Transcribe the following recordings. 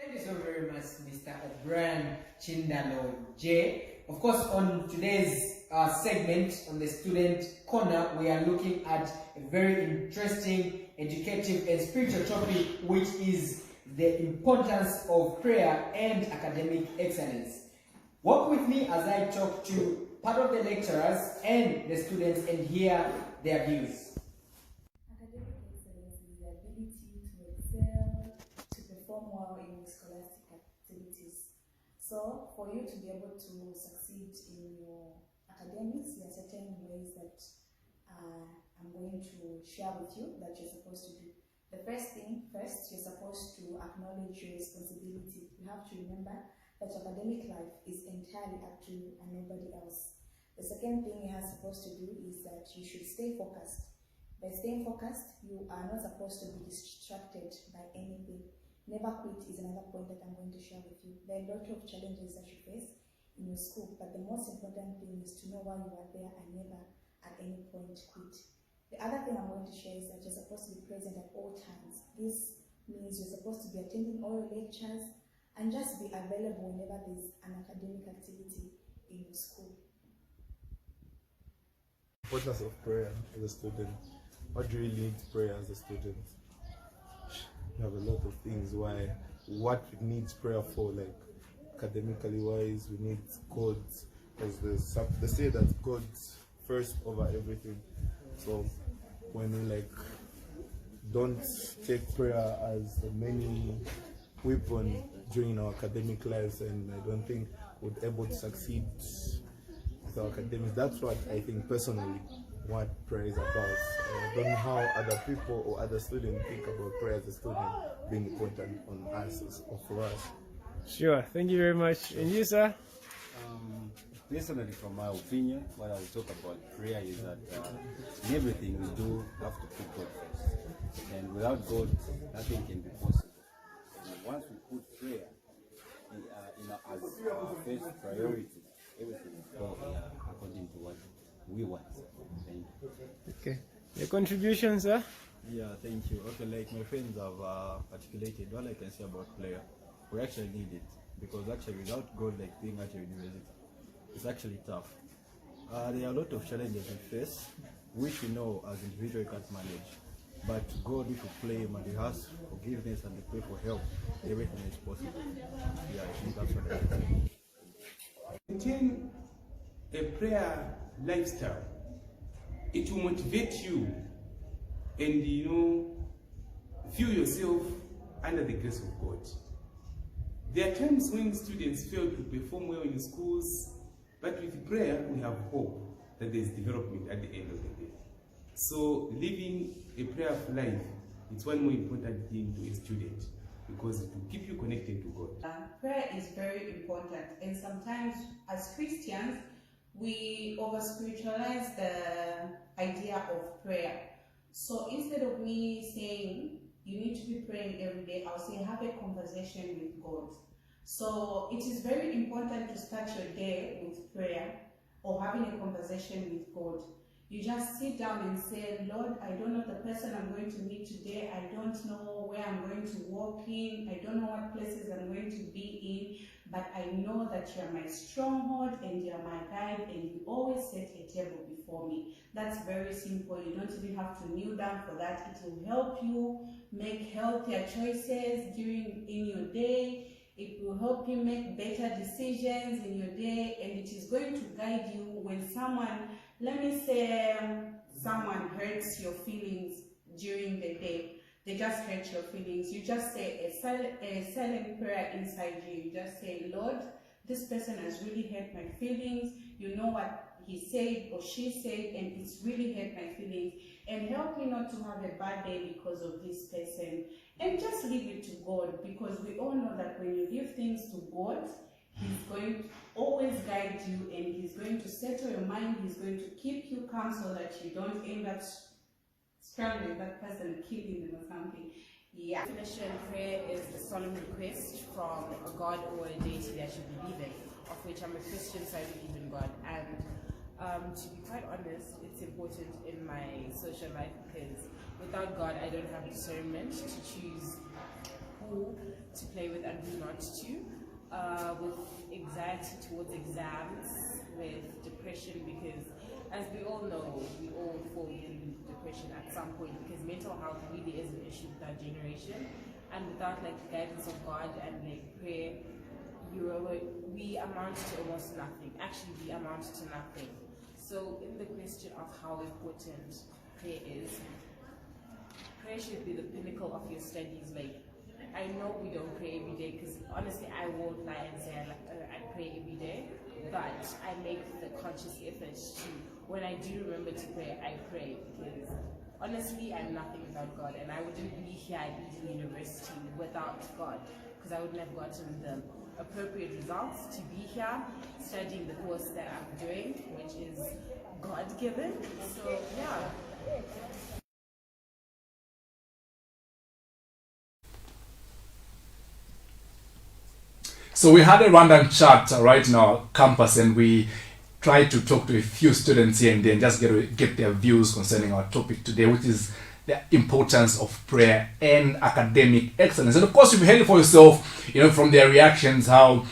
Thank you so very much, Mr. O'Brien Chindalo J. Of course, on today's segment on the Student Corner, we are looking at a very interesting, educative, and spiritual topic, which is the importance of prayer and academic excellence. Work with me as I talk to part of the lecturers and the students and hear their views. Academic excellence is the ability to excel, to perform well in scholastic activities. So, for you to be able to succeed in your academics, there are certain ways that I'm going to share with you that you're supposed to do. The first, you're supposed to acknowledge your responsibility. You have to remember that academic life is entirely up to you and nobody else. The second thing you are supposed to do is that you should stay focused. By staying focused, you are not supposed to be distracted by anything. Never quit is another point that I'm going to share with you. There are a lot of challenges that you face in your school, but the most important thing is to know why you are there and never at any point quit. The other thing I'm going to share is that you're supposed to be present at all times. This means you're supposed to be attending all your lectures and just be available whenever there's an academic activity in your school. Importance of prayer as a student. What do you need prayer as a student? You have a lot of things what needs prayer for, like academically wise, we need God, because they say that God's first over everything. So when we don't take prayer as the main weapon during our academic lives, and I don't think we're able to succeed with our academics. That's what I think personally what prayer is about. I don't know how other people or other students think about prayer as a student being important on us or for us. Sure, thank you very much. And you, sir? Personally, from my opinion, what I will talk about prayer is that in everything we do, we have to put God first. And without God, nothing can be possible. And once we put prayer as our first priority, everything will go according to what we want. Thank you. Okay. Your contribution, sir? Yeah, thank you. Okay, like my friends have articulated, what I can say about prayer, we actually need it. Because actually without God, like being at your university, it's actually tough. There are a lot of challenges we face, which we know as individuals can't manage. But God, if we play Him and we ask forgiveness and we pray for help, everything is possible. Yeah, I think that's what I think. Maintain a prayer lifestyle. It will motivate you and feel yourself under the grace of God. There are times when students fail to perform well in schools, but with prayer we have hope that there is development at the end of the day. So living a prayerful life is one more important thing to a student, because it will keep you connected to God. Prayer is very important, and sometimes as Christians we over spiritualize the idea of prayer. So instead of me saying you need to be praying every day, I'll say have a conversation with God. So it is very important to start your day with prayer or having a conversation with God. You just sit down and say, Lord, I don't know the person I'm going to meet today. I don't know where I'm going to walk in. I don't know what places I'm going to be in. But I know that you are my stronghold and you are my guide, and you always set a table before me. That's very simple. You don't even have to kneel down for that. It will help you make healthier choices in your day. It will help you make better decisions in your day, and it is going to guide you when someone, let me say, someone hurts your feelings during the day. They just hurt your feelings. You just say a silent prayer inside you. You just say, Lord, this person has really hurt my feelings. You know what he said or she said, and it's really hurt my feelings. And help me not to have a bad day because of this person. And just leave it to God, because we all know that when you give things to God, He's going to always guide you, and He's going to settle your mind. He's going to keep you calm so that you don't end up struggling with that person, killing them or something. Yeah. Definition: prayer is a solemn request from a God or a deity that you believe in, of which I'm a Christian, so I believe in God. And to be quite honest, it's important in my social life, because without God, I don't have discernment to choose who who to play with and who not to, with anxiety towards exams, with depression, because as we all know, we all fall into depression at some point, because mental health really is an issue with our generation, and without like the guidance of God and like prayer, we amount to almost nothing. Actually, we amount to nothing. So in the question of how important prayer is, prayer should be the pinnacle of your studies. Like, I know we don't pray every day, because honestly I won't lie and say I pray every day, but I make the conscious effort to, when I do remember to pray, I pray, because honestly I'm nothing without God, and I wouldn't be here at Eden University without God, because I wouldn't have gotten the appropriate results to be here studying the course that I'm doing, which is God-given. So yeah. So we had a random chat right now campus, and we tried to talk to a few students here and there and just get their views concerning our topic today, which is the importance of prayer and academic excellence. And of course, you've heard it for yourself, from their reactions, how,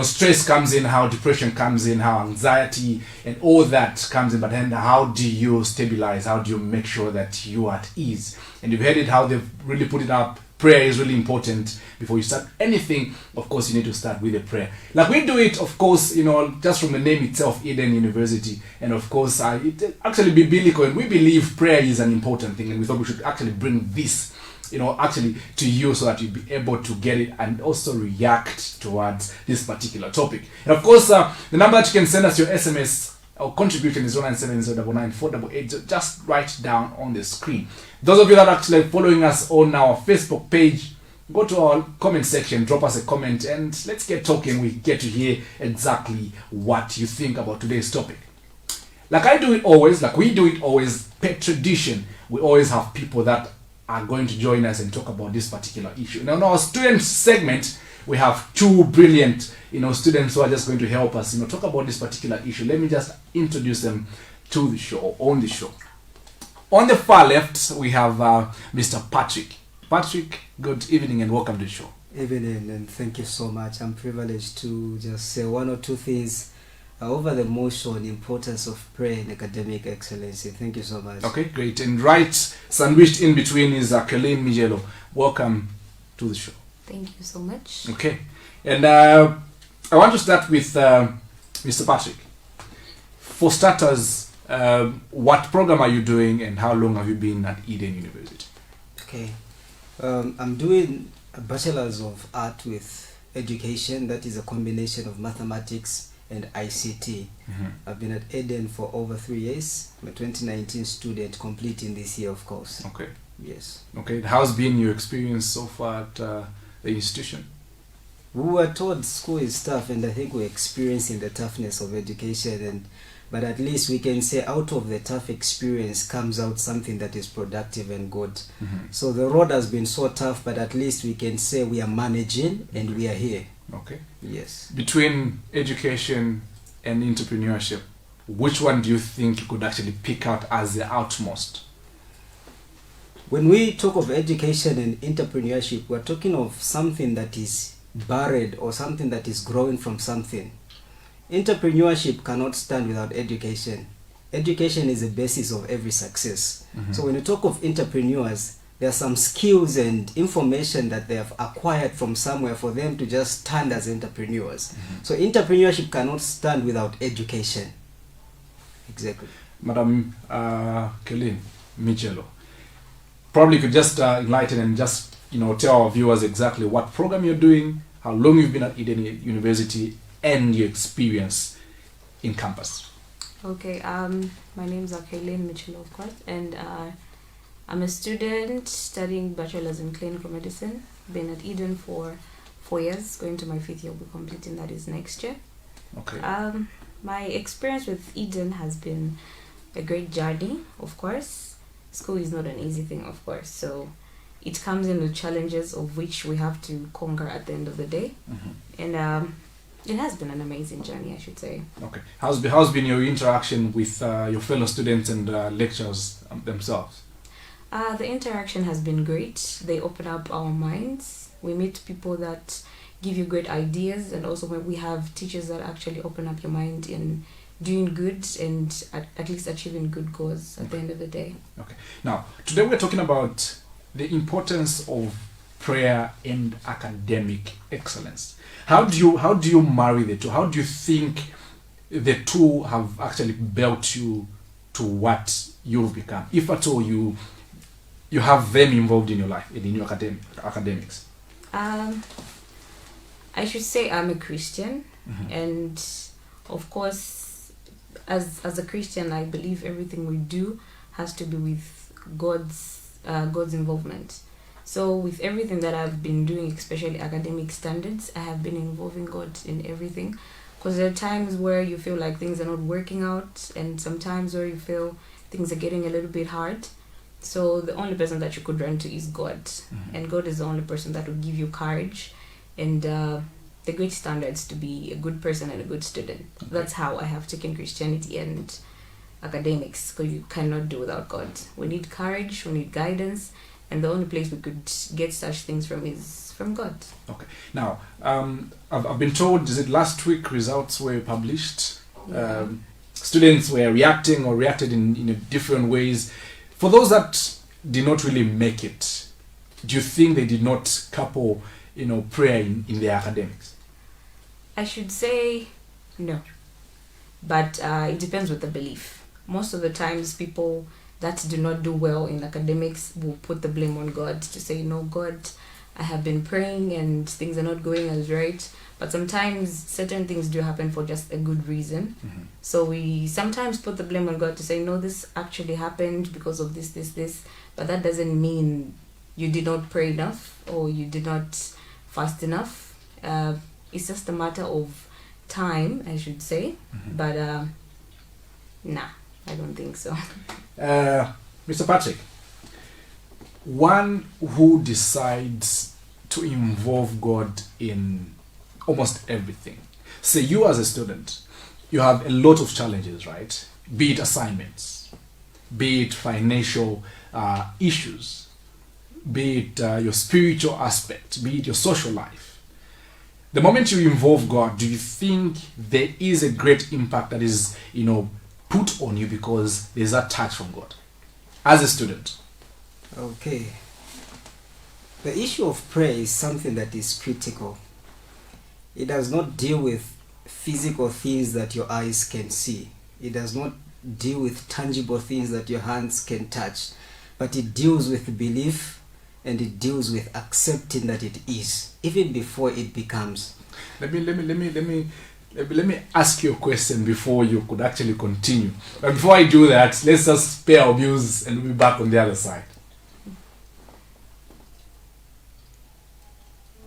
stress comes in, how depression comes in, how anxiety and all that comes in. But then how do you stabilize? How do you make sure that you are at ease? And you've heard it, how they've really put it up. Prayer is really important. Before you start anything, of course, you need to start with a prayer. Like we do it, of course, just from the name itself, Eden University. And of course, it actually be biblical. And we believe prayer is an important thing. And we thought we should actually bring this, actually to you, so that you'll be able to get it and also react towards this particular topic. And of course, the number that you can send us your SMS or contribution is 097099488. Just write down on the screen. Those of you that are actually following us on our Facebook page, go to our comment section, drop us a comment, and let's get talking. We get to hear exactly what you think about today's topic. Like we do it always, per tradition, we always have people that are going to join us and talk about this particular issue. Now in our student segment, we have two brilliant, students who are just going to help us, talk about this particular issue. Let me just introduce them to the show, on the show. On the far left, we have Mr. Patrick. Patrick, good evening and welcome to the show. Evening, and thank you so much. I'm privileged to just say one or two things over the motion, importance of prayer and academic excellence. Thank you so much. Okay, great. And right sandwiched in between is Kaleen Mijelo. Welcome to the show. Thank you so much. Okay. And I want to start with Mr. Patrick. For starters, what program are you doing and how long have you been at Eden University? Okay. I'm doing a Bachelor's of Art with Education. That is a combination of mathematics and ICT. Mm-hmm. I've been at Eden for over 3 years. I'm a 2019 student, completing this year, of course. Okay. Yes. Okay. How's been your experience so far at the institution? We were told school is tough, and I think we're experiencing the toughness of education, but at least we can say out of the tough experience comes out something that is productive and good. Mm-hmm. So the road has been so tough, but at least we can say we are managing and we are here. Okay. Yes. Between education and entrepreneurship, which one do you think you could actually pick out as the outmost? When we talk of education and entrepreneurship, we're talking of something that is buried or something that is growing from something. Entrepreneurship cannot stand without education. Education is the basis of every success. Mm-hmm. So when you talk of entrepreneurs, there are some skills and information that they have acquired from somewhere for them to just stand as entrepreneurs. Mm-hmm. So entrepreneurship cannot stand without education. Exactly. Madam Kaleen Mijelo, probably you could just enlighten and just tell our viewers exactly what program you're doing, how long you've been at Eden University, and your experience in campus. Okay, my name is Kaleen Mijelo, of course, and I'm a student studying Bachelor's in Clinical Medicine. Been at Eden for 4 years, going to my 5th year, will be completing that is next year. Okay. My experience with Eden has been a great journey, of course. School is not an easy thing, of course, so it comes in with challenges of which we have to conquer at the end of the day. Mm-hmm. And it has been an amazing journey, I should say. Okay. How's been your interaction with your fellow students and lecturers themselves? The interaction has been great. They open up our minds We meet people that give you great ideas, and also when we have teachers that actually open up your mind in doing good and at least achieving good goals at the end of the day. Okay. Now, today we're talking about the importance of prayer and academic excellence. How do you marry the two? How do you think the two have actually built you to what you've become, if at all you have them involved in your life and in your academics? I should say I'm a Christian, and of course, as a Christian, I believe everything we do has to be with God's involvement. So with everything that I've been doing, especially academic standards, I have been involving God in everything. Because there are times where you feel like things are not working out, and sometimes where you feel things are getting a little bit hard. So the only person that you could run to is God. And God is the only person that will give you courage and the great standards to be a good person and a good student. Okay. That's how I have taken Christianity and academics, because you cannot do without God. We need courage, we need guidance, and the only place we could get such things from is from God. Okay. Now, I've been told, is it last week results were published? Yeah. Students were reacted in different ways. For those that did not really make it, do you think they did not couple, prayer in their academics? I should say no. But it depends with the belief. Most of the times people that do not do well in academics will put the blame on God to say, no, God, I have been praying and things are not going as right. But sometimes certain things do happen for just a good reason. So we sometimes put the blame on God to say, no, this actually happened because of this. But that doesn't mean you did not pray enough or you did not fast enough. It's just a matter of time, I should say. But nah, I don't think so. Mr. Patrick, one who decides to involve God in almost everything. Say you as a student, you have a lot of challenges, right? Be it assignments, be it financial issues, be it your spiritual aspect, be it your social life. The moment you involve God, do you think there is a great impact that is, put on you because there's a touch from God as a student? Okay. The issue of prayer is something that is critical. It does not deal with physical things that your eyes can see. It does not deal with tangible things that your hands can touch. But it deals with belief, and it deals with accepting that it is, even before it becomes. Let me ask you a question before you could actually continue. But before I do that, let's just pay our bills and we'll be back on the other side.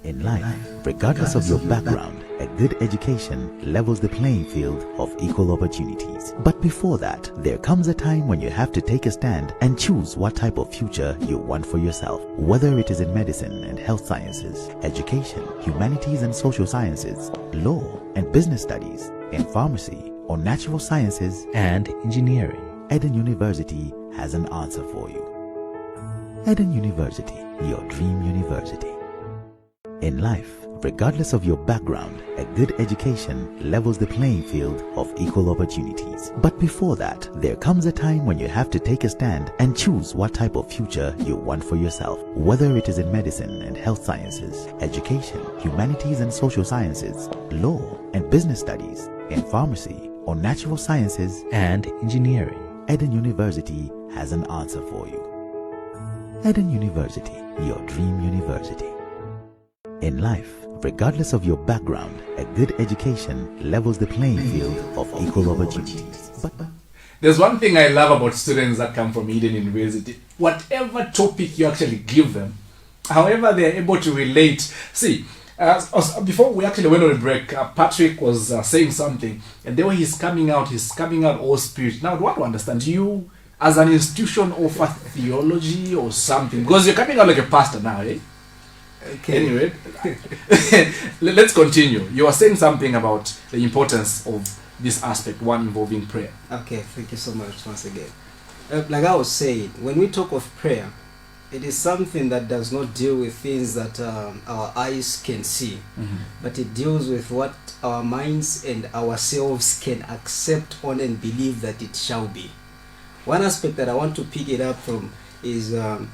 In life, regardless of your background, a good education levels the playing field of equal opportunities. But before that, there comes a time when you have to take a stand and choose what type of future you want for yourself. Whether it is in medicine and health sciences, education, humanities and social sciences, law and business studies, in pharmacy, or natural sciences and engineering, Eden University has an answer for you. Eden University, your dream university. In life, regardless of your background, a good education levels the playing field of equal opportunities. But before that, there comes a time when you have to take a stand and choose what type of future you want for yourself. Whether it is in medicine and health sciences, education, humanities and social sciences, law and business studies, in pharmacy, or natural sciences and engineering, Eden University has an answer for you. Eden University, your dream university. In life, regardless of your background, a good education levels the playing field of equal opportunities. But there's one thing I love about students that come from Eden University. Whatever topic you actually give them, however they're able to relate. See, before we actually went on a break, Patrick was saying something, and the way he's coming out all spirit. Now, I want to understand, you as an institution offer theology or something? Because you're coming out like a pastor now, eh? Okay. Anyway, let's continue. You are saying something about the importance of this aspect, one involving prayer. Okay, thank you so much once again. Like I was saying, when we talk of prayer, it is something that does not deal with things that our eyes can see, but it deals with what our minds and ourselves can accept on and believe that it shall be. One aspect that I want to pick it up from is an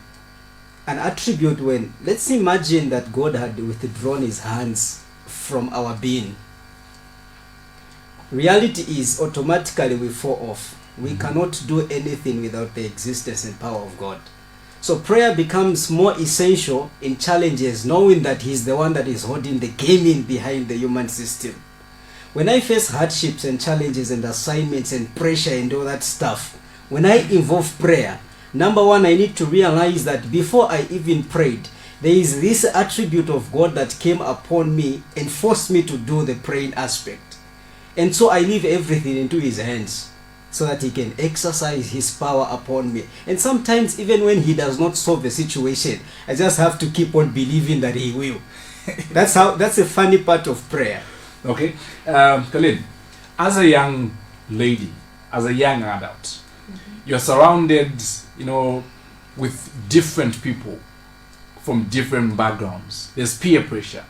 attribute when, let's imagine that God had withdrawn his hands from our being. Reality is automatically we fall off. We cannot do anything without the existence and power of God. So prayer becomes more essential in challenges, knowing that he's the one that is holding the gaming behind the human system. When I face hardships and challenges and assignments and pressure and all that stuff, when I involve prayer, number one, I need to realize that before I even prayed, there is this attribute of God that came upon me and forced me to do the praying aspect. And so I leave everything into his hands so that he can exercise his power upon me. And sometimes even when he does not solve the situation, I just have to keep on believing that he will. That's a funny part of prayer. Okay. Colleen, as a young lady, as a young adult, you're surrounded, with different people from different backgrounds. There's peer pressure.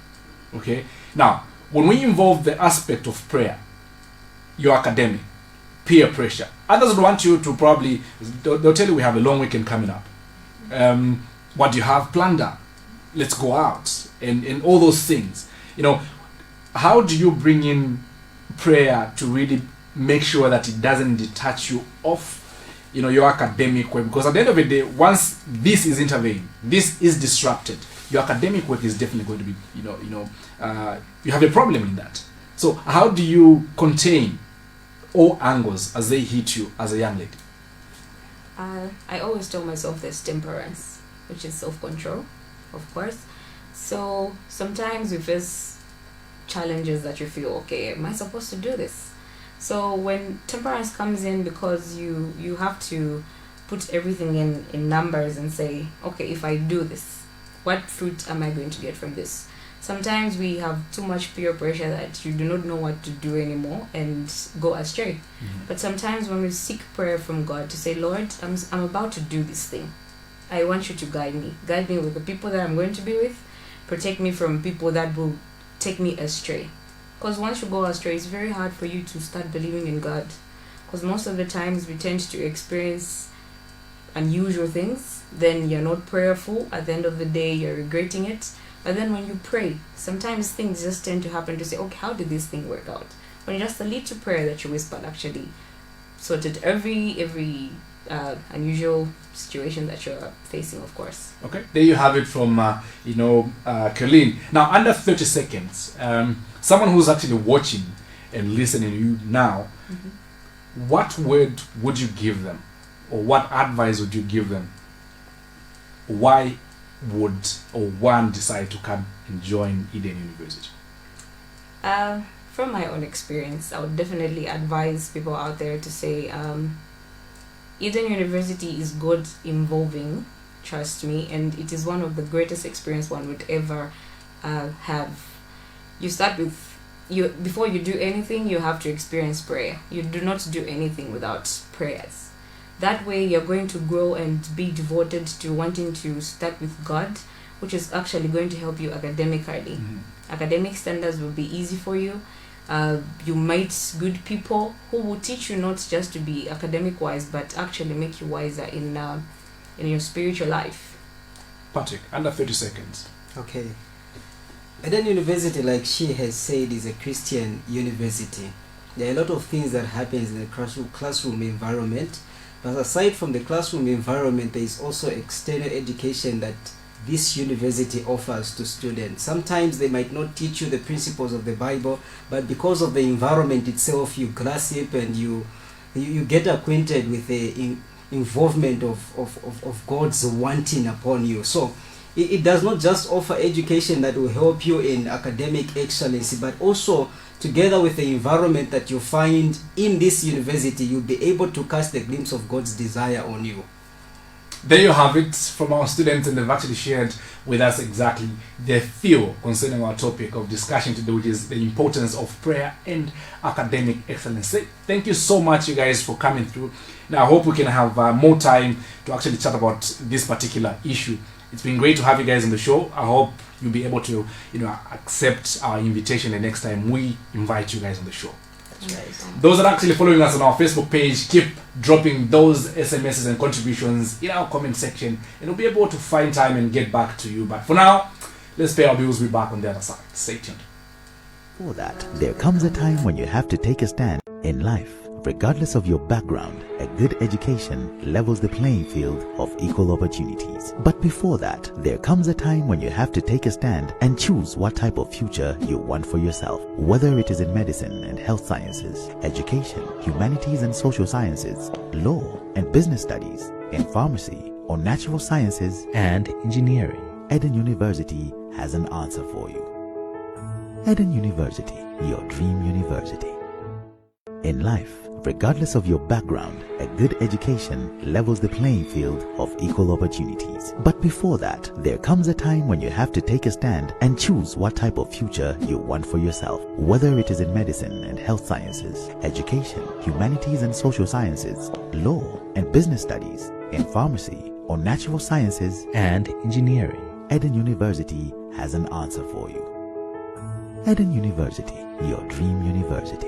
Okay. Now, when we involve the aspect of prayer, your academic, peer pressure. Others would want you to probably, they'll tell you we have a long weekend coming up. What do you have planned up? Let's go out and all those things. How do you bring in prayer to really make sure that it doesn't detach you off, your academic work? Because at the end of the day, once this is intervened, this is disrupted, your academic work is definitely going to be, you have a problem in that. So how do you contain all angles as they hit you as a young lady? I always tell myself there's temperance, which is self-control, of course. So sometimes we face challenges that you feel, okay, am I supposed to do this? So when temperance comes in, because you have to put everything in numbers and say, okay, if I do this, what fruit am I going to get from this? Sometimes we have too much peer pressure that you do not know what to do anymore and go astray. But sometimes when we seek prayer from God to say, Lord, I'm about to do this thing. I want you to guide me. Guide me with the people that I'm going to be with. Protect me from people that will take me astray. Because once you go astray, it's very hard for you to start believing in God. Because most of the times we tend to experience unusual things. Then you're not prayerful. At the end of the day, you're regretting it. But then when you pray, sometimes things just tend to happen to say, okay, how did this thing work out? When just a little prayer that you whispered actually sorted every unusual situation that you're facing, of course. Okay, there you have it from, Colleen. Now, under 30 seconds, someone who's actually watching and listening to you now, what word would you give them? Or what advice would you give them? Why would one decide to come and join Eden University? From my own experience, I would definitely advise people out there to say Eden University is God involving, trust me, and it is one of the greatest experience one would ever have. You start with, before you do anything, you have to experience prayer. You do not do anything without prayers. That way you're going to grow and be devoted to wanting to start with God, which is actually going to help you academically. Academic standards will be easy for you. You meet good people who will teach you not just to be academic wise, but actually make you wiser in your spiritual life. Patrick, under 30 seconds. Okay. Eden University, like she has said, is a Christian university. There are a lot of things that happens in the classroom environment. But aside from the classroom environment, there is also external education that this university offers to students. Sometimes they might not teach you the principles of the Bible, but because of the environment itself, you gossip and you get acquainted with the involvement of God's wanting upon you. So it does not just offer education that will help you in academic excellence, but also together with the environment that you find in this university, you'll be able to cast a glimpse of God's desire on you. there you have it from our students, and they've actually shared with us exactly their feel concerning our topic of discussion today, which is the importance of prayer and academic excellence. Thank you so much, you guys, for coming through. Now, I hope we can have more time to actually chat about this particular issue. It's been great to have you guys on the show. I hope you'll be able to, accept our invitation the next time we invite you guys on the show. Those that are actually following us on our Facebook page, keep dropping those SMSs and contributions in our comment section, and we'll be able to find time and get back to you. But for now, let's pay our bills. We'll be back on the other side. Stay tuned. For that, there comes a time when you have to take a stand in life. Regardless of your background, a good education levels the playing field of equal opportunities. But before that, there comes a time when you have to take a stand and choose what type of future you want for yourself. Whether it is in medicine and health sciences, education, humanities and social sciences, law and business studies, in pharmacy, or natural sciences and engineering, Eden University has an answer for you. Eden University, your dream university. In life, regardless of your background, a good education levels the playing field of equal opportunities. But before that, there comes a time when you have to take a stand and choose what type of future you want for yourself. Whether it is in medicine and health sciences, education, humanities and social sciences, law and business studies, in pharmacy, or natural sciences and engineering, Eden University has an answer for you. Eden University, your dream university.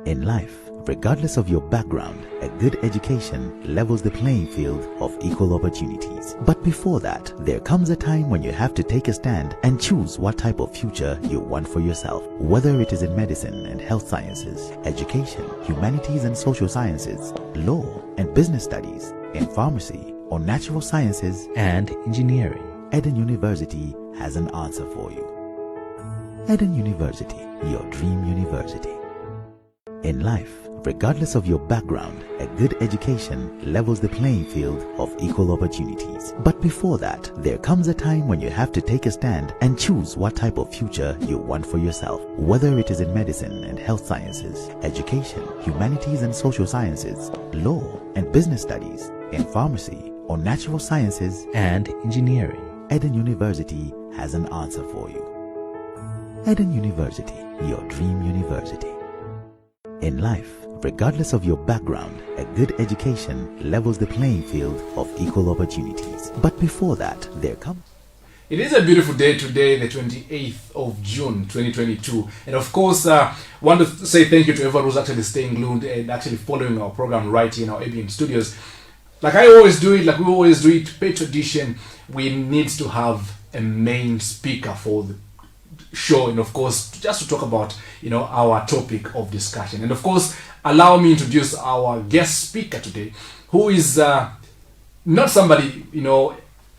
In life, regardless of your background, a good education levels the playing field of equal opportunities. But before that, there comes a time when you have to take a stand and choose what type of future you want for yourself. Whether it is in medicine and health sciences, education, humanities and social sciences, law and business studies, in pharmacy, or natural sciences and engineering, Eden University has an answer for you. Eden University, your dream university. In life, regardless of your background, a good education levels the playing field of equal opportunities. But before that, there comes a time when you have to take a stand and choose what type of future you want for yourself. Whether it is in medicine and health sciences, education, humanities and social sciences, law and business studies, in pharmacy, or natural sciences and engineering, Eden University has an answer for you. Eden University, your dream university. In life, regardless of your background, a good education levels the playing field of equal opportunities. But before that, there comes... It is a beautiful day today, the 28th of June, 2022. And of course, want to say thank you to everyone who's actually staying glued and actually following our program right here in our ABM studios. Like I always do it, like we always do it, per tradition, we need to have a main speaker for the show, and of course just to talk about our topic of discussion. And of course, allow me to introduce our guest speaker today, who is not somebody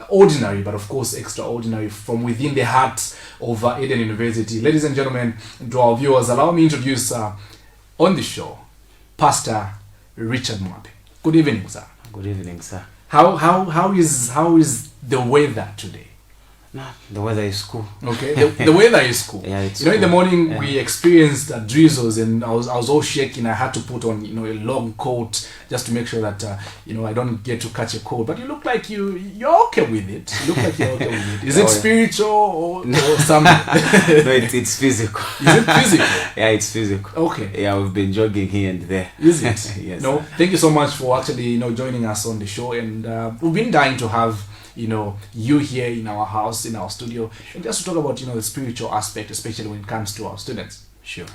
ordinary, but of course extraordinary from within the heart of Eden University. Ladies and gentlemen, to our viewers, allow me to introduce on the show Pastor Richard Mwape. Good evening, sir. Good evening, sir. How is the weather today? No, the weather is cool. Okay, the weather is cool. Yeah, it's in the morning we experienced drizzles, and I was all shaking. I had to put on a long coat just to make sure that I don't get to catch a cold. But you look like you're okay with it. You look like you're okay with it. Is it spiritual or something? No, it's physical. Is it physical? Yeah, it's physical. Okay. Yeah, we've been jogging here and there. Is it? Yes. No, thank you so much for actually joining us on the show, and we've been dying to have you here in our house, in our studio, and just to talk about the spiritual aspect, especially when it comes to our students. Sure.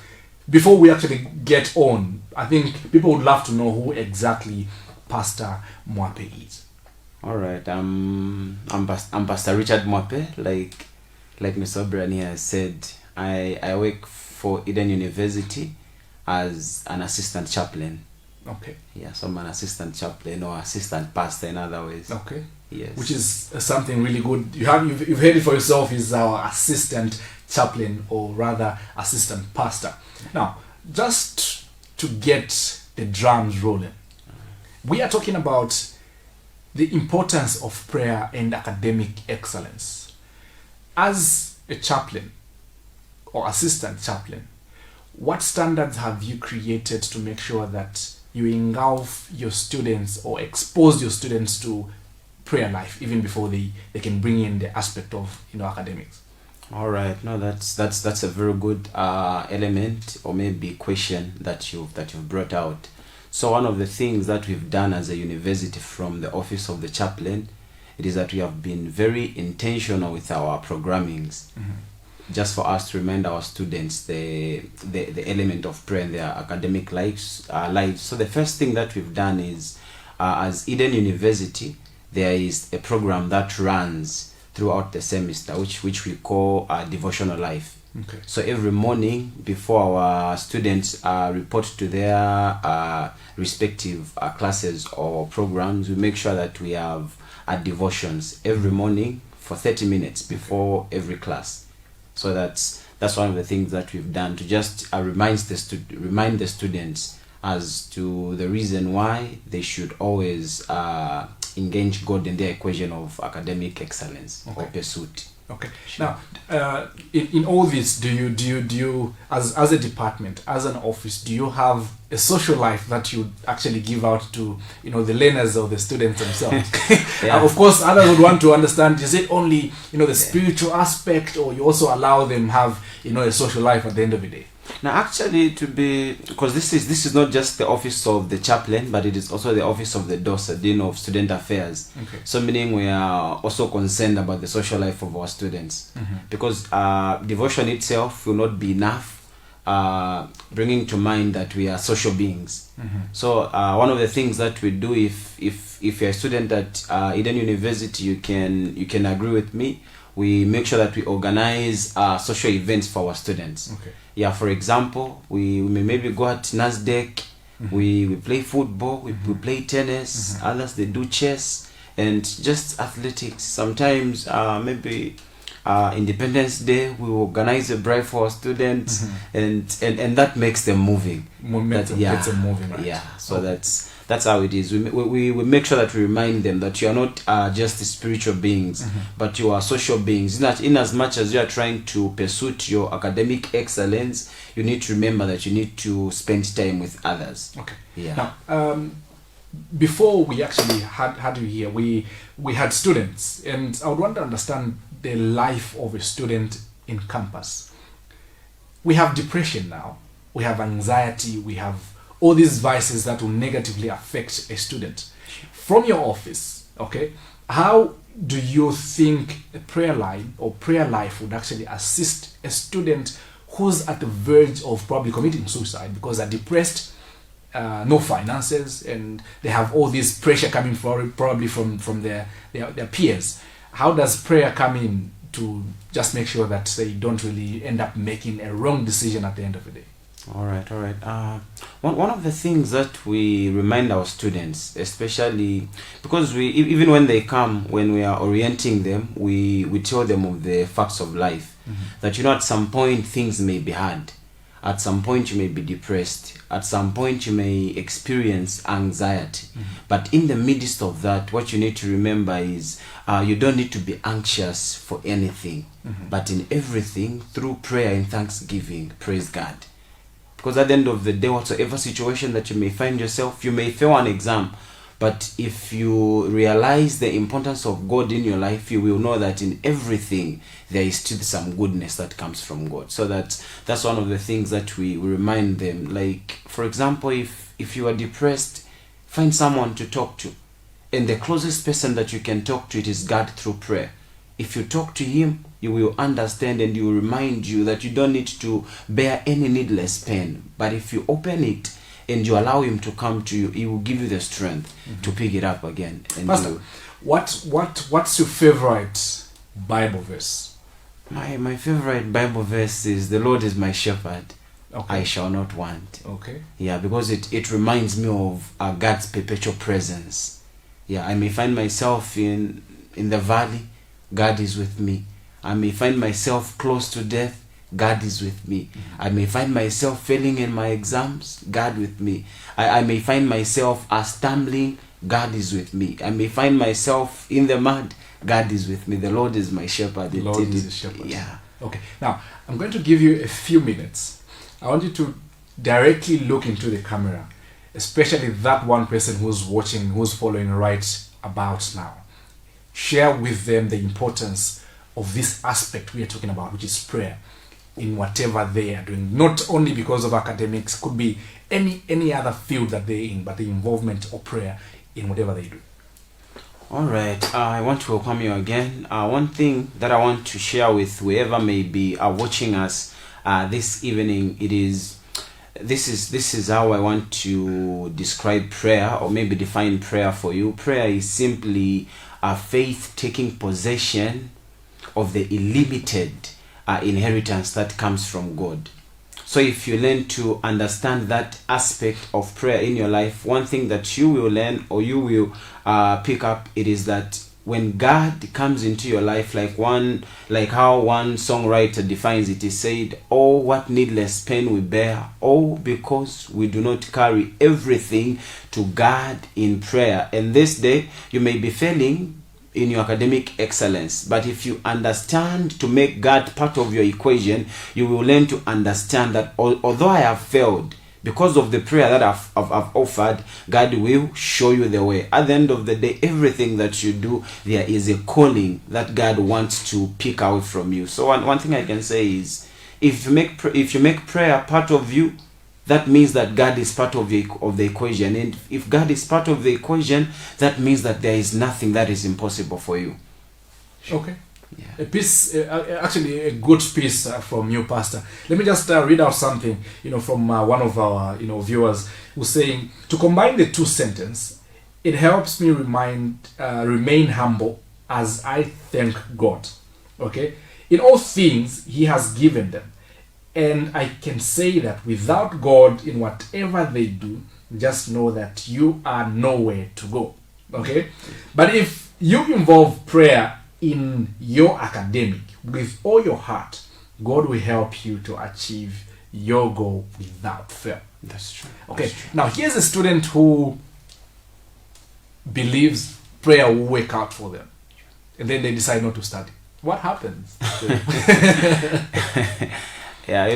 Before we actually get on, I think people would love to know who exactly Pastor Mwape is. All right. I'm Pastor Richard Mwape. Like Mr. O'Brien has said, I work for Eden University as an assistant chaplain. Okay. Yeah, so I'm an assistant chaplain or assistant pastor in other ways. Okay. Yes. Which is something really good. You've heard it for yourself. Is our assistant chaplain, or rather assistant pastor. Now, just to get the drums rolling, we are talking about the importance of prayer and academic excellence. As a chaplain or assistant chaplain, what standards have you created to make sure that you engulf your students or expose your students to prayer life even before they can bring in the aspect of academics? All right, no, that's a very good element or maybe question that you've brought out. So one of the things that we've done as a university from the office of the chaplain, it is that we have been very intentional with our programmings, just for us to remind our students the element of prayer in their academic lives. So the first thing that we've done is, as Eden University, there is a program that runs throughout the semester, which we call devotional life. Okay. So every morning before our students report to their respective classes or programs, we make sure that we have devotions every morning for 30 minutes before every class. So that's one of the things that we've done to just remind the students as to the reason why they should always engage God in their equation of academic excellence or pursuit. Okay. Now, in all this, do you as a department, as an office, do you have a social life that you actually give out to the learners or the students themselves? Of course, others would want to understand: is it only the spiritual aspect, or you also allow them have a social life at the end of the day? Now, actually, because this is not just the office of the chaplain, but it is also the office of the DOSA, Dean of Student Affairs. Okay. So meaning we are also concerned about the social life of our students, because devotion itself will not be enough, bringing to mind that we are social beings. So one of the things that we do, if you're a student at Eden University, you can agree with me. We make sure that we organize social events for our students. Okay. Yeah, for example, we may maybe go at NASDAQ, we play football, we play tennis, others they do chess, and just athletics. Sometimes maybe Independence Day, we organize a drive for our students, and that makes them moving. Gets them moving, right? Yeah, so that's how it is. We make sure that we remind them that you are not just spiritual beings, but you are social beings. In as much as you are trying to pursue your academic excellence, you need to remember that you need to spend time with others. Okay. Yeah. Now, before we actually had you here, we had students, and I would want to understand the life of a student in campus. We have depression now, we have anxiety, we have all these vices that will negatively affect a student. From your office, okay, how do you think a prayer line or prayer life would actually assist a student who's at the verge of probably committing suicide because they're depressed, no finances, and they have all this pressure coming probably from their peers? How does prayer come in to just make sure that they don't really end up making a wrong decision at the end of the day? All right. One of the things that we remind our students, especially because even when they come, when we are orienting them, we tell them of the facts of life. That at some point things may be hard. At some point you may be depressed. At some point you may experience anxiety. But in the midst of that, what you need to remember is you don't need to be anxious for anything. But in everything, through prayer and thanksgiving, praise God. Because at the end of the day, whatsoever situation that you may find yourself, you may fail an exam, but if you realize the importance of God in your life, you will know that in everything there is still some goodness that comes from God. So that's one of the things that we remind them. Like, for example, if you are depressed, find someone to talk to, and the closest person that you can talk to, it is God through prayer. If you talk to Him, you will understand, and He will remind you that you don't need to bear any needless pain. But if you open it and you allow Him to come to you, He will give you the strength to pick it up again. And Pastor, what's your favorite Bible verse? My favorite Bible verse is, "The Lord is my shepherd, I shall not want." Okay. Yeah, because it reminds me of God's perpetual presence. Yeah, I may find myself in the valley, God is with me. I may find myself close to death, God is with me. I may find myself failing in my exams, God with me. I may find myself stumbling, God is with me. I may find myself in the mud, God is with me. The Lord is my shepherd. The Lord is the shepherd. Yeah. Okay. Now, I'm going to give you a few minutes. I want you to directly look into the camera especially that one person who's watching, who's following right about now. Share with them the importance of this aspect we are talking about, which is prayer, in whatever they are doing. Not only because of academics, could be any other field that they're in, but the involvement of prayer in whatever they do. All right, I want to welcome you again. One thing that I want to share with whoever may be watching us this evening, this is how I want to describe prayer, or maybe define prayer for you. Prayer is simply a faith taking possession of the illimited inheritance that comes from God. So if you learn to understand that aspect of prayer in your life, one thing that you will learn, or you will pick up, it is that when God comes into your life, like how one songwriter defines it, he said, "Oh, what needless pain we bear, oh, because we do not carry everything to God in prayer." And this day, you may be failing in your academic excellence, but if you understand to make God part of your equation, you will learn to understand that although I have failed, because of the prayer that I've offered, God will show you the way. At the end of the day, everything that you do, there is a calling that God wants to pick out from you. So one thing I can say is, if you make prayer part of you, that means that God is part of the equation. And if God is part of the equation, that means that there is nothing that is impossible for you. Okay. Yeah. A piece, actually a good piece from you, Pastor. Let me just read out something, from one of our, viewers, who's saying, to combine the two sentences, it helps me remain humble as I thank God. Okay. In all things, He has given them. And I can say that without God in whatever they do, just know that you are nowhere to go. Okay? But if you involve prayer in your academic with all your heart, God will help you to achieve your goal without fail. That's true. Okay. That's true. Now here's a student who believes prayer will work out for them, and then they decide not to study. What happens? Yeah,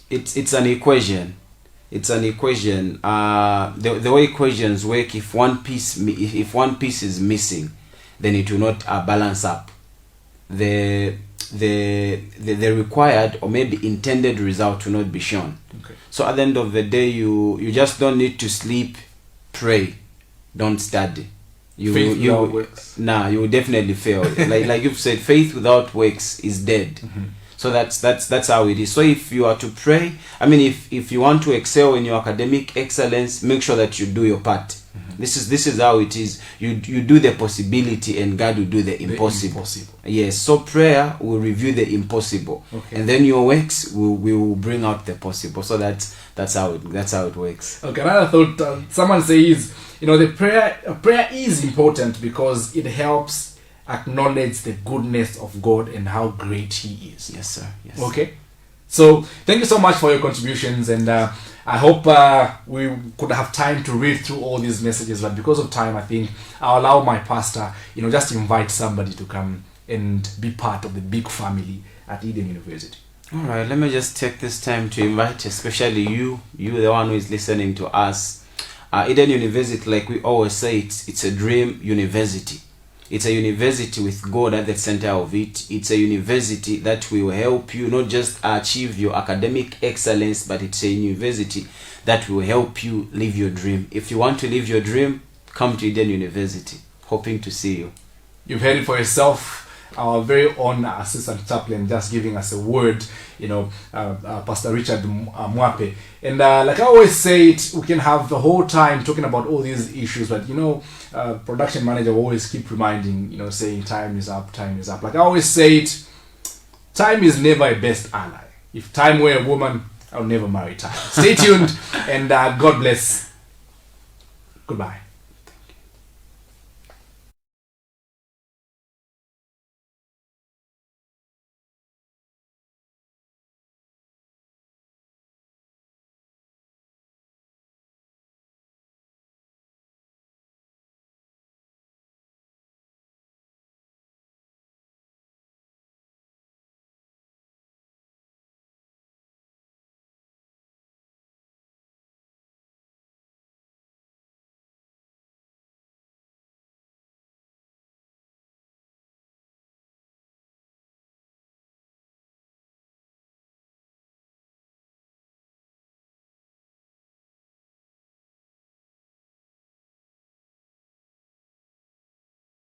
it's an equation. It's an equation. The way equations work, if one piece is missing, then it will not balance up. The required or maybe intended result will not be shown. Okay. So at the end of the day, you just don't need to sleep, pray, don't study. Faith without works. Nah, you will definitely fail. like you've said, faith without works is dead. Mm-hmm. So that's how it is. So if you are to pray, if you want to excel in your academic excellence, make sure that you do your part. Mm-hmm. This is how it is. You do the possibility, and God will do the impossible. Yes. So prayer will review the impossible, okay, and then your works will bring out the possible. So that's how it works. Okay. Another thought. Someone says, the prayer is important because it helps acknowledge the goodness of God and how great He is. Yes, sir. Yes. Okay. So thank you so much for your contributions, and I hope we could have time to read through all these messages, but because of time, I think I'll allow my pastor, just invite somebody to come and be part of the big family at Eden University. All right. Let me just take this time to invite, especially you, the one who is listening to us. Eden University, like we always say, it's a dream university. It's a university with God at the center of it. It's a university that will help you not just achieve your academic excellence, but it's a university that will help you live your dream. If you want to live your dream, come to Eden University. Hoping to see you. You've heard it for yourself. Our very own assistant chaplain just giving us a word, Pastor Richard Mwape. And like I always say, we can have the whole time talking about all these issues, but production manager will always keep reminding, saying time is up, time is up. Like I always say it, time is never a best ally. If time were a woman, I'll never marry time. Stay tuned, and God bless. Goodbye.